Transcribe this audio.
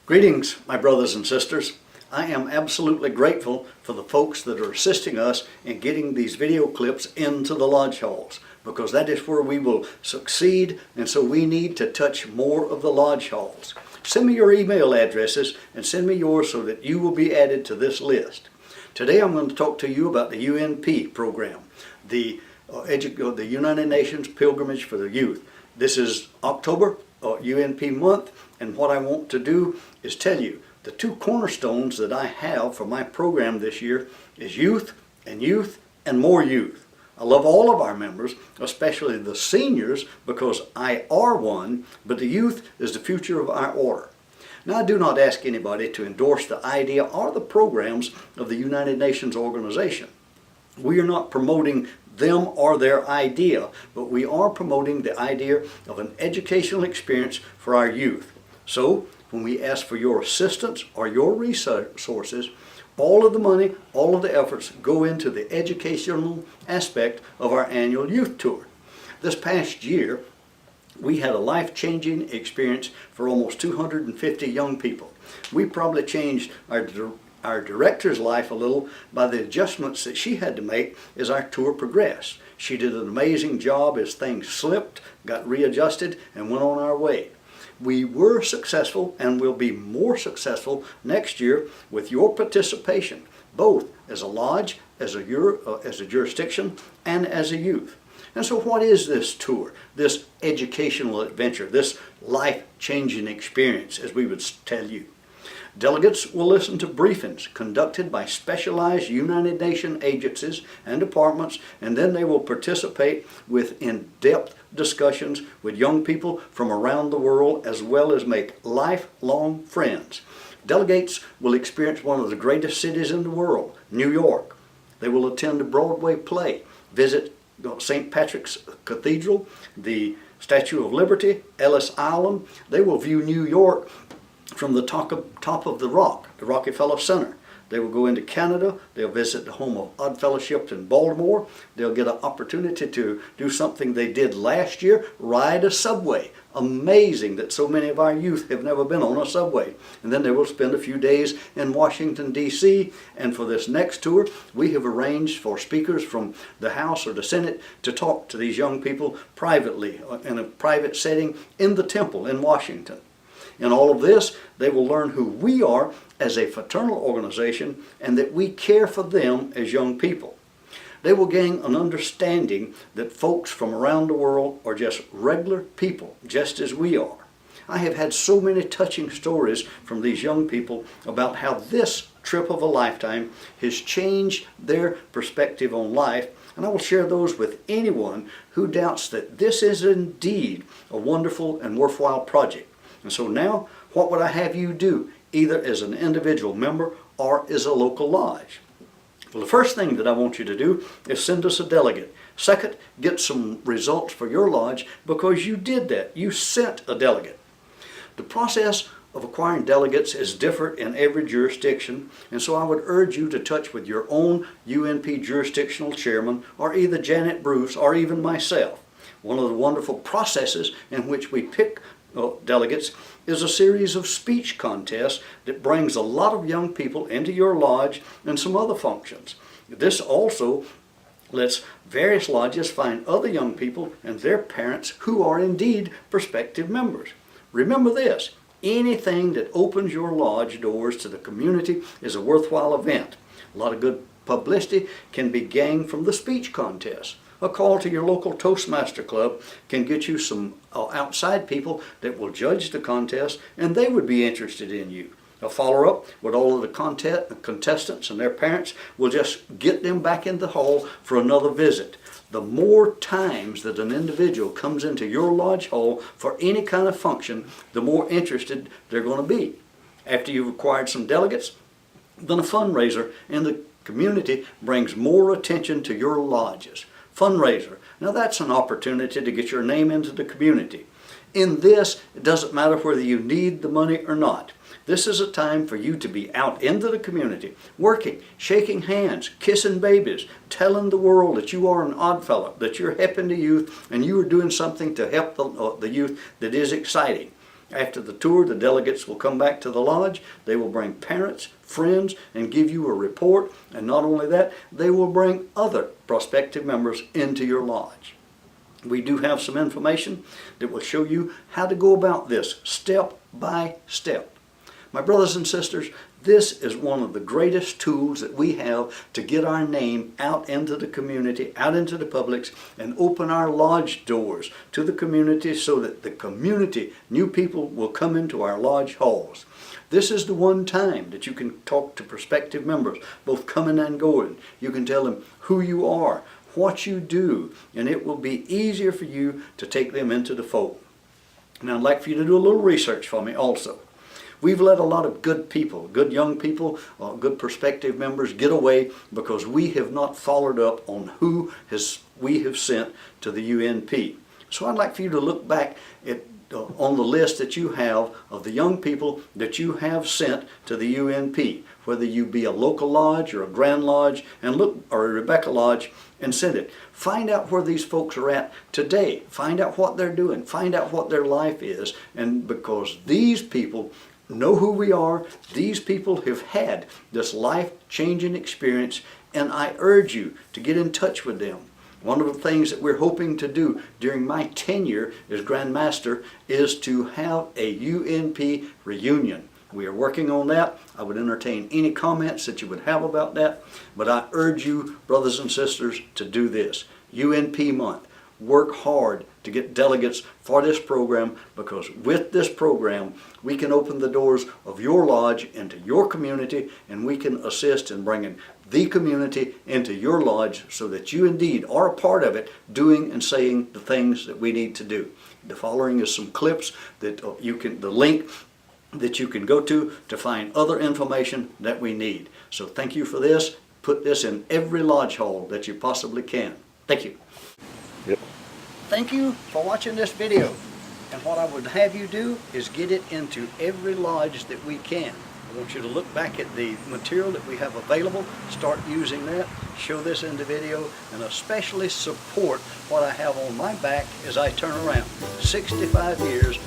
Greetings, my brothers and sisters. I am absolutely grateful for the folks that are assisting us in getting these video clips into the lodge halls, because that is where we will succeed, and so we need to touch more of the lodge halls. Send me your email addresses and send me yours so that you will be added to this list. Today I'm going to talk to you about the UNP program, the United Nations Pilgrimage for the Youth. This is October, UNP month, and what I want to do is tell you the two cornerstones that I have for my program this year is youth and more youth. I love all of our members, especially the seniors, because I are one, but the youth is the future of our order. Now, I do not ask anybody to endorse the idea or the programs of the United Nations organization. We are not promoting them or their idea, but we are promoting the idea of an educational experience for our youth. So, when we ask for your assistance or your resources, all of the money, all of the efforts go into the educational aspect of our annual youth tour. This past year, we had a life-changing experience for almost 250 young people. We probably changed our director's life a little by the adjustments that she had to make as our tour progressed. She did an amazing job as things slipped, got readjusted, and went on our way. We were successful and will be more successful next year with your participation, both as a lodge, as a jurisdiction, and as a youth. And so what is this tour, this educational adventure, this life-changing experience, as we would tell you? Delegates will listen to briefings conducted by specialized United Nations agencies and departments, and then they will participate with in-depth discussions with young people from around the world, as well as make lifelong friends. Delegates will experience one of the greatest cities in the world, New York. They will attend a Broadway play, visit St. Patrick's Cathedral, the Statue of Liberty, Ellis Island. They will view New York from the top of the Rockefeller Center. They will go into Canada. They'll visit the home of Odd Fellowship in Baltimore. They'll get an opportunity to do something they did last year, ride a subway. Amazing that so many of our youth have never been on a subway. And then they will spend a few days in Washington, D.C. And for this next tour, we have arranged for speakers from the House or the Senate to talk to these young people privately, in a private setting in the temple in Washington. In all of this, they will learn who we are as a fraternal organization and that we care for them as young people. They will gain an understanding that folks from around the world are just regular people, just as we are. I have had so many touching stories from these young people about how this trip of a lifetime has changed their perspective on life, and I will share those with anyone who doubts that this is indeed a wonderful and worthwhile project. And so now, what would I have you do, either as an individual member or as a local lodge? Well, the first thing that I want you to do is send us a delegate. Second, get some results for your lodge because you did that. You sent a delegate. The process of acquiring delegates is different in every jurisdiction, and so I would urge you to touch with your own UNP jurisdictional chairman or either Janet Bruce or even myself. One of the wonderful processes in which we pick delegates is a series of speech contests that brings a lot of young people into your lodge and some other functions. This also lets various lodges find other young people and their parents who are indeed prospective members. Remember this, anything that opens your lodge doors to the community is a worthwhile event. A lot of good publicity can be gained from the speech contest. A call to your local Toastmaster club can get you some outside people that will judge the contest, and they would be interested in you. A follow-up with all of the contestants and their parents will just get them back in the hall for another visit. The more times that an individual comes into your lodge hall for any kind of function, the more interested they're going to be. After you've acquired some delegates, then a fundraiser in the community brings more attention to your lodges. Fundraiser. Now that's an opportunity to get your name into the community. In this, it doesn't matter whether you need the money or not. This is a time for you to be out into the community, working, shaking hands, kissing babies, telling the world that you are an odd fellow, that you're helping the youth, and you are doing something to help the youth that is exciting. After the tour, the delegates will come back to the lodge. They will bring parents, friends, and give you a report. And not only that, they will bring other prospective members into your lodge. We do have some information that will show you how to go about this step by step. My brothers and sisters, this is one of the greatest tools that we have to get our name out into the community, out into the publics, and open our lodge doors to the community so that the community, new people, will come into our lodge halls. This is the one time that you can talk to prospective members, both coming and going. You can tell them who you are, what you do, and it will be easier for you to take them into the fold. Now I'd like for you to do a little research for me also. We've let a lot of good people, good young people, good prospective members get away because we have not followed up on who we have sent to the UNP. So I'd like for you to look back at on the list that you have of the young people that you have sent to the UNP, whether you be a local lodge or a Grand Lodge, and look, or a Rebecca Lodge, and send it. Find out where these folks are at today. Find out what they're doing. Find out what their life is. And because these people know who we are, these people have had this life-changing experience, and I urge you to get in touch with them. One of the things that we're hoping to do during my tenure as Grand Master is to have a UNP reunion. We are working on that. I would entertain any comments that you would have about that, but I urge you, brothers and sisters, to do this. UNP month. Work hard to get delegates for this program, because with this program we can open the doors of your lodge into your community, and we can assist in bringing the community into your lodge so that you indeed are a part of it, doing and saying the things that we need to do. The following is some clips that the link that you can go to find other information that we need. So thank you for this. Put this in every lodge hall that you possibly can. Thank you. Yep. Thank you for watching this video. And what I would have you do is get it into every lodge that we can. I want you to look back at the material that we have available, start using that, show this in the video, and especially support what I have on my back as I turn around. 65 years